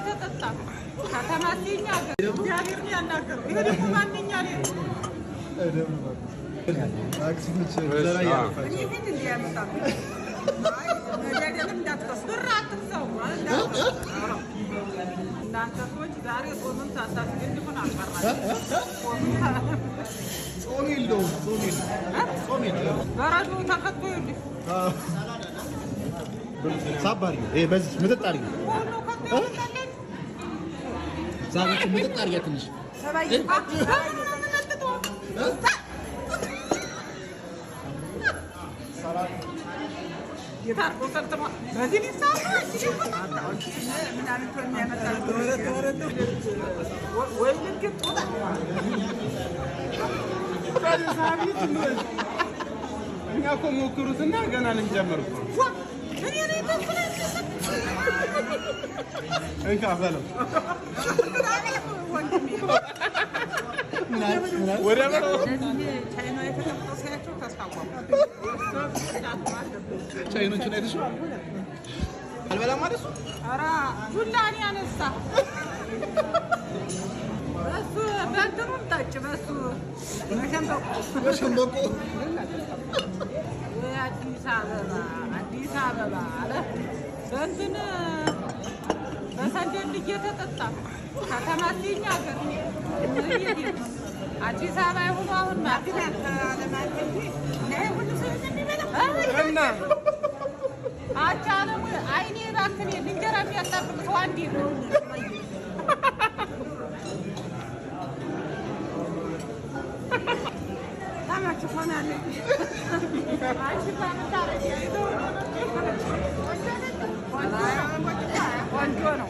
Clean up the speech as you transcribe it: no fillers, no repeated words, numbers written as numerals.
እየተጠጣ ከተማሲኛ እግዚአብሔር ያናገር ይሄ ደግሞ ማንኛ ነው አክሲምች ዘራ ያፈ እኔ ግን እንዲያመጣ አይ ነገደም እንዳትከስራት ሰው ማለት እናንተ ሰዎች ዛሬ ጾምን ሳታስገድፉን አልቀራችሁ ጾም የለውም ጾም የለውም በረዶ ተከቶ ይልሽ ሳባሪ በዚህ ምጥጥ አድርጊ ዛሬ ምጥጥ አድርጊ ትንሽ ሰባይ የታርቆ ከተማ በዚህ ሊሳማ ምናምን ኮኛ ያመጣል ወይ ግን ጦጣ ሳቢት ነው እኛ እኮ ሞክሩትና ገና ልንጀምር እኮ እኔ ነኝ ተፈለሰ እንካ በለው ወደ በለው ቻይና የተቀመጠው ሲያቸው ተስፋቋም ቻይኖችን አይተሽ አልበላም ማለት ነው ኧረ ዱላን ያነሳ በሱ በእንትኑም ጠጭ በሱ በሸንበቆ አዲስ አበባ አለ በእንትን በሰንደል እየተጠጣ ከተማሲኛ ሀገር አዲስ አበባ ይሁኑ አሁን ማግኘት አለማለት ነው ሁሉ ሰው እንደሚበላ እና አቻለም አይኔ ባክኔ እንጀራ የሚያጣብቅ ሰው አንዴ ነው ታማች ሆናለ አንቺ ታምታረጂ ቆንጆ ነው